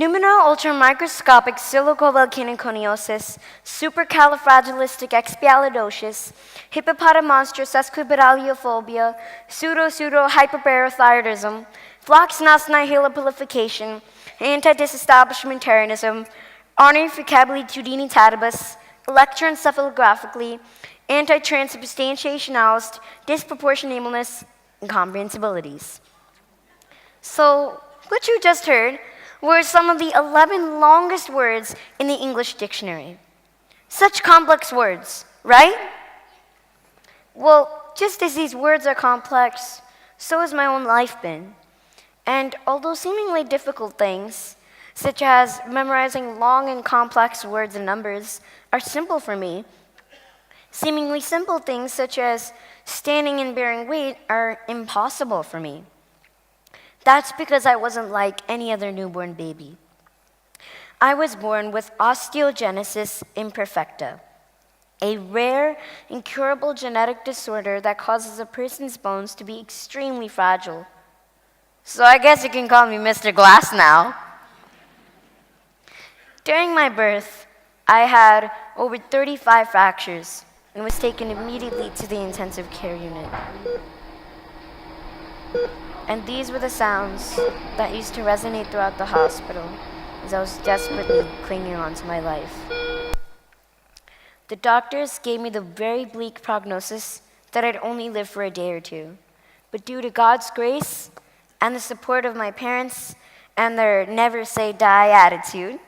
Pneumono-ultramicroscopic silicovolcanoconiosis, supercalifragilisticexpialidocious, hippopotamonstrosesquipedaliophobia, pseudo-hyperparathyroidism, flox-nas-nihilopilification, anti-disestablishmentarianism, ornithocabulitudinitatibus, electroencephalographically, anti-transubstantiationalist, disproportionableness, and comprehensibilities. So, what you just heard were some of the 11 longest words in the English dictionary. Such complex words, right? Well, just as these words are complex, so has my own life been. And although seemingly difficult things, such as memorizing long and complex words and numbers, are simple for me, seemingly simple things such as standing and bearing weight are impossible for me. That's because I wasn't like any other newborn baby. I was born with osteogenesis imperfecta, a rare, incurable genetic disorder that causes a person's bones to be extremely fragile. So I guess you can call me Mr. Glass now. During my birth, I had over 35 fractures and was taken immediately to the intensive care unit. And these were the sounds that used to resonate throughout the hospital as I was desperately clinging on to my life. The doctors gave me the very bleak prognosis that I'd only live for a day or two. But due to God's grace and the support of my parents and their never say die attitude,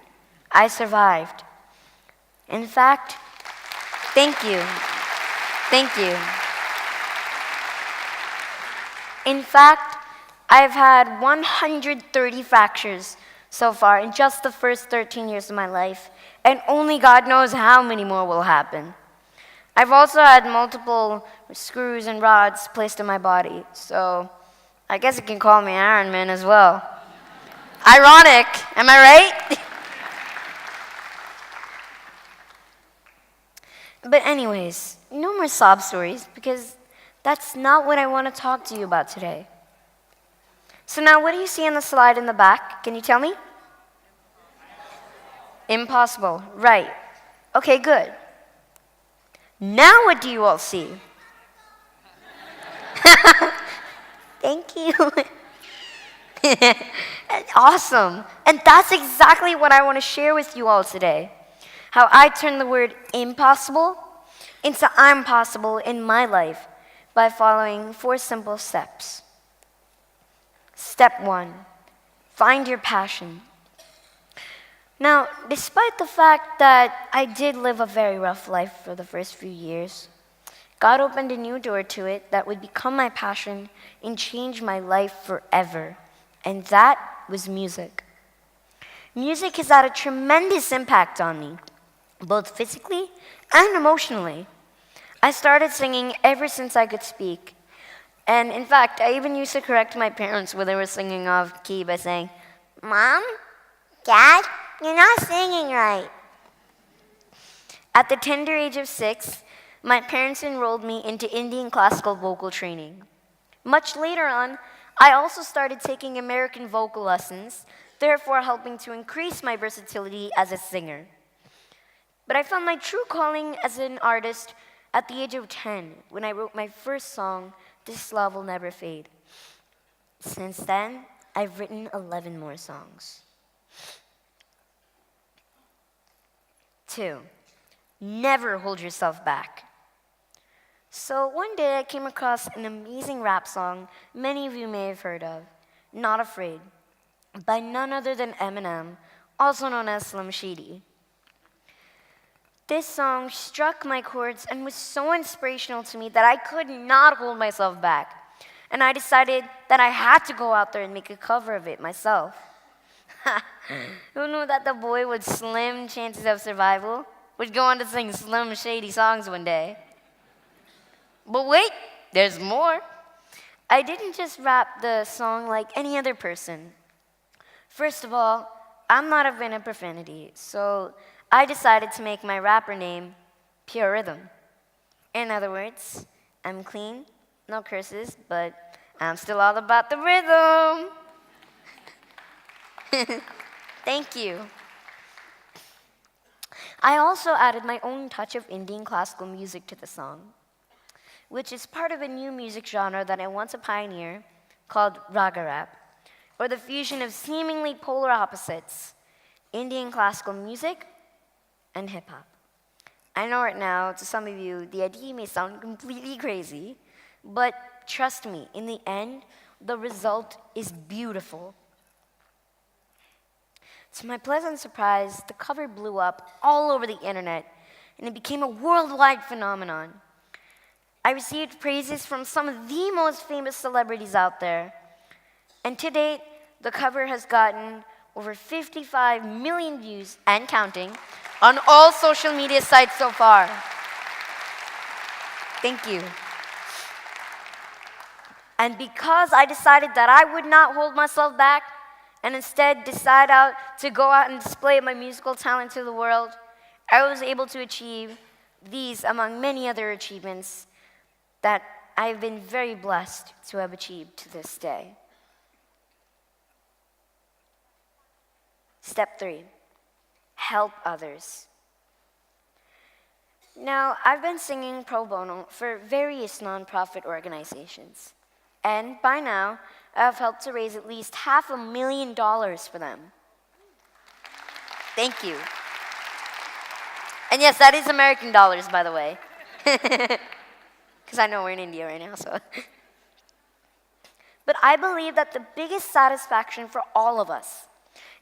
I survived. In fact, thank you. Thank you. In fact, I've had 130 fractures so far in just the first 13 years of my life, and only God knows how many more will happen. I've also had multiple screws and rods placed in my body, so I guess you can call me Iron Man as well. Ironic, am I right? But anyways, no more sob stories, because that's not what I want to talk to you about today. So now, what do you see on the slide in the back? Can you tell me? Impossible, right. Okay, good. Now what do you all see? Thank you. Awesome. And that's exactly what I want to share with you all today. How I turn the word impossible into I'm possible in my life by following 4 simple steps. Step 1, find your passion. Now, despite the fact that I did live a very rough life for the first few years, God opened a new door to it that would become my passion and change my life forever. And that was music. Music has had a tremendous impact on me, both physically and emotionally. I started singing ever since I could speak. And in fact, I even used to correct my parents when they were singing off key by saying, "Mom, Dad, you're not singing right." At the tender age of 6, my parents enrolled me into Indian classical vocal training. Much later on, I also started taking American vocal lessons, therefore helping to increase my versatility as a singer. But I found my true calling as an artist at the age of 10 when I wrote my first song, "This Love Will Never Fade." Since then, I've written 11 more songs. 2, never hold yourself back. So one day I came across an amazing rap song many of you may have heard of, "Not Afraid," by none other than Eminem, also known as Slim Shady. This song struck my chords and was so inspirational to me that I could not hold myself back. And I decided that I had to go out there and make a cover of it myself. Who knew that the boy with slim chances of survival would go on to sing Slim Shady songs one day? But wait, there's more. I didn't just rap the song like any other person. First of all, I'm not a fan of profanity, so I decided to make my rapper name Pure Rhythm. In other words, I'm clean, no curses, but I'm still all about the rhythm. Thank you. I also added my own touch of Indian classical music to the song, which is part of a new music genre that I want to pioneer called raga rap, or the fusion of seemingly polar opposites, Indian classical music and hip hop. I know right now, to some of you, the idea may sound completely crazy, but trust me, in the end, the result is beautiful. To my pleasant surprise, the cover blew up all over the internet, and it became a worldwide phenomenon. I received praises from some of the most famous celebrities out there, and to date, the cover has gotten over 55 million views and counting on all social media sites so far. Thank you. And because I decided that I would not hold myself back and instead decide to go out and display my musical talent to the world, I was able to achieve these among many other achievements that I have been very blessed to have achieved to this day. Step 3, help others. Now, I've been singing pro bono for various nonprofit organizations, and by now, I've helped to raise at least $500,000 for them. Thank you. And yes, that is American dollars, by the way. Because I know we're in India right now, so. But I believe that the biggest satisfaction for all of us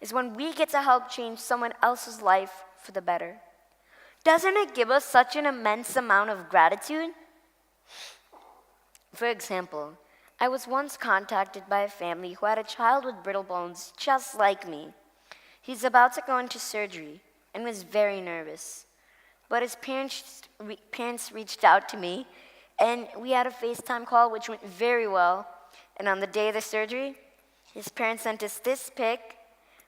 is when we get to help change someone else's life for the better. Doesn't it give us such an immense amount of gratitude? For example, I was once contacted by a family who had a child with brittle bones just like me. He's about to go into surgery and was very nervous. But his parents reached out to me, and we had a FaceTime call which went very well. And on the day of the surgery, his parents sent us this pic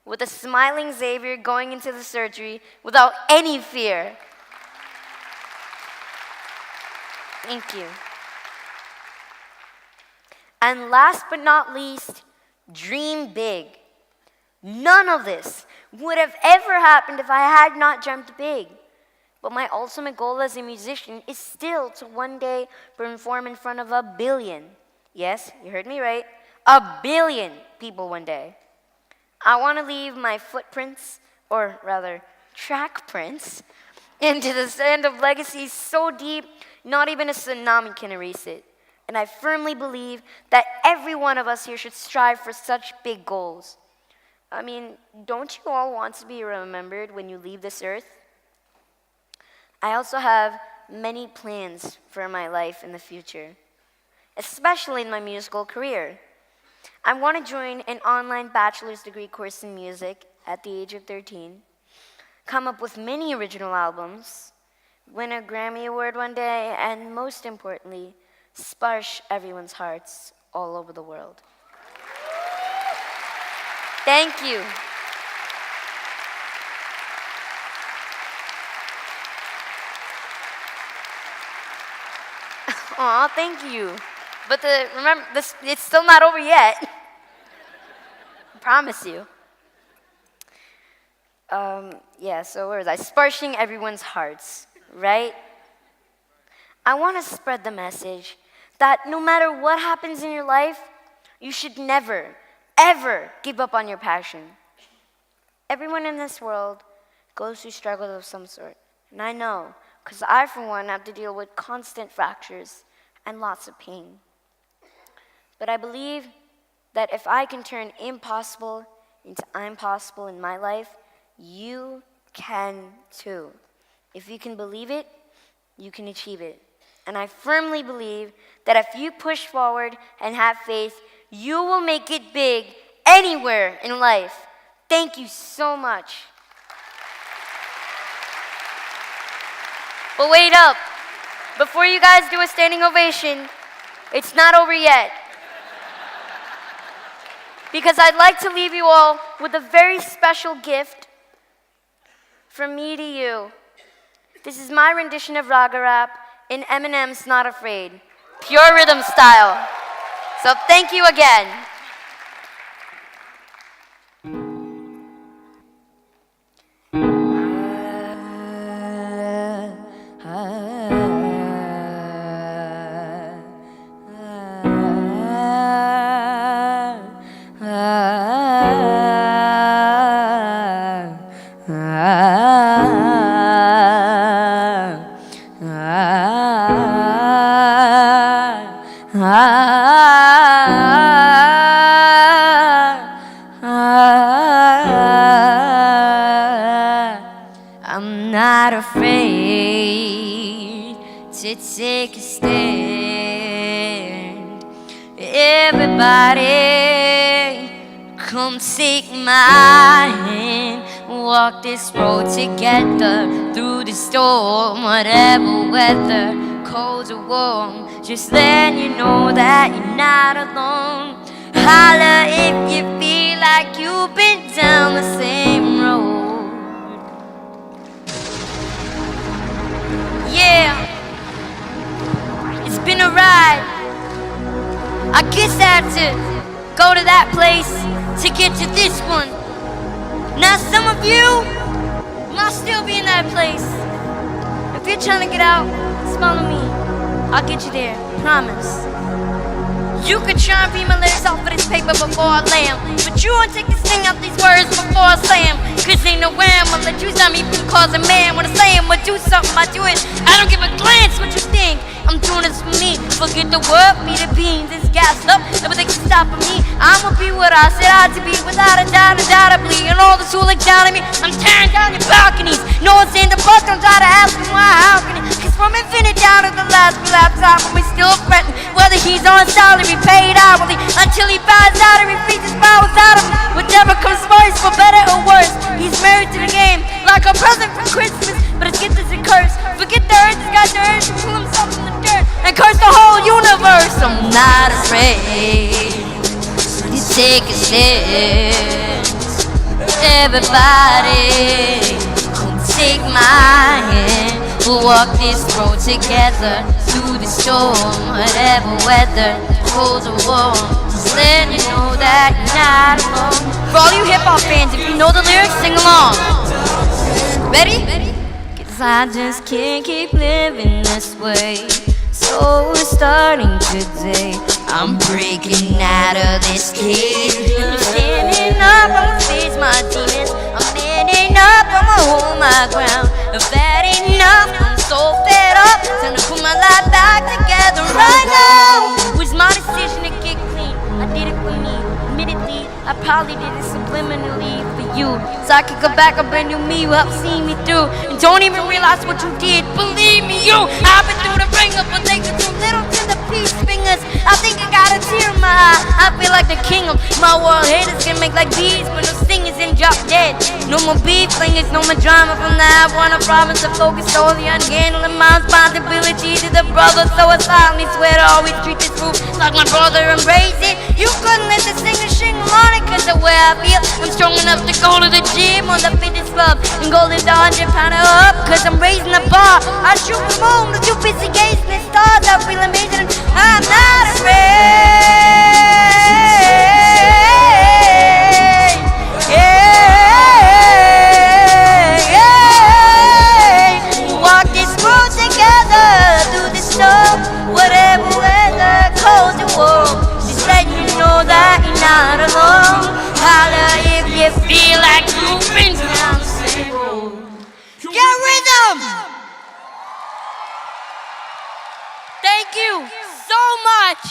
with a smiling Xavier going into the surgery without any fear. Thank you. And last but not least, dream big. None of this would have ever happened if I had not dreamt big. But my ultimate goal as a musician is still to one day perform in front of 1 billion. Yes, you heard me right. 1 billion people one day. I want to leave my footprints, or rather, track prints, into the sand of legacy so deep, not even a tsunami can erase it. And I firmly believe that every one of us here should strive for such big goals. I mean, don't you all want to be remembered when you leave this earth? I also have many plans for my life in the future, especially in my musical career. I want to join an online bachelor's degree course in music at the age of 13, come up with many original albums, win a Grammy Award one day, and most importantly, sparsh everyone's hearts all over the world. Thank you. Aw, thank you. But remember, it's still not over yet. I promise you. So where was I? Sparshing everyone's hearts, right? I want to spread the message that no matter what happens in your life, you should never, ever give up on your passion. Everyone in this world goes through struggles of some sort. And I know, because I, for one, have to deal with constant fractures and lots of pain. But I believe that if I can turn impossible into I'm possible in my life, you can too. If you can believe it, you can achieve it. And I firmly believe that if you push forward and have faith, you will make it big anywhere in life. Thank you so much. But wait up. Before you guys do a standing ovation, it's not over yet. Because I'd like to leave you all with a very special gift from me to you. This is my rendition of Raga Rap in Eminem's Not Afraid, pure rhythm style. So thank you again. to take a stand. Everybody, come take my hand. Walk this road together through the storm, whatever weather, cold or warm. Just let you know that you're not alone. Holla if you feel like you've been down the same road. Yeah, it's been a ride. I guess I had to go to that place to get to this one. Now some of you might still be in that place. If you're trying to get out, smile at me. I'll get you there, promise. You could try and read my letters off of this paper before I lay 'em, but you won't take the sting out these words before I say 'em. Cause ain't no way I'ma let you stop me from causing man. When I say I'm gonna do something, I do it. I don't give a glance what you think. I'm doing this for me. Forget the word, be the beans. It's gassed up, everything can stop for me. I'ma be what I said I'd to be, without a doubt, undoubtedly. And all the who look down at me, I'm tearing down your balconies. No one's saying the fuck, don't try to ask me why, how can it? Cause from infinite down to the last laptop, we still fretting whether he's on salary, paid hourly, until he buys out and repeats his powers out of him. Whichever comes first, for better or worse, he's married to the game, like a present for Christmas. But his gift is a curse. Forget the earth, he's got the urge to pull himself from the dirt and curse the whole universe. I'm not afraid to take a stance. Everybody, come take my hand. We'll walk this road together through the storm, whatever weather, cold or warm. Just let you know that you're not alone. For all you hip-hop fans, if you know the lyrics, sing along. Ready? Cause I just can't keep living this way. So we're starting today. I'm breaking out of this cage. I'm standing up, I'ma face my demons. I'm standing up, I'ma hold my ground. If that ain't enough, I'm so fed up. Time to put my life back together right now. It was my decision to get clean. I did it for me. Admittedly, I probably did it subliminally for you, so I could go back a brand new me. You helped see me through, and don't even realize what you did. Believe me, I've been through the ringer, but they could do little to the peace fingers. I think I got a tear in my eye. I feel like the king of my world. Haters can make like bees, but no stingers and drop dead. No more beef flingers, no more drama from the I want a promise to focus solely on handling my responsibility to the brother. So I solemnly swear to always treat this group like my brother, embrace it. You couldn't let the singer shingle on it, cause the way I feel, I'm strong enough to go to the gym or the fitness club and go lift 100-pounder up. Cause I'm raising the bar. I shoot the moon, but too busy gazing at stars. I feel amazing, I'm not afraid. Yeah. Walk this road together through the storm, whatever weather, cold or warm. Just let you know that you're not alone. Holla if you feel like you've been down the same road. Get rhythm! Thank you so much.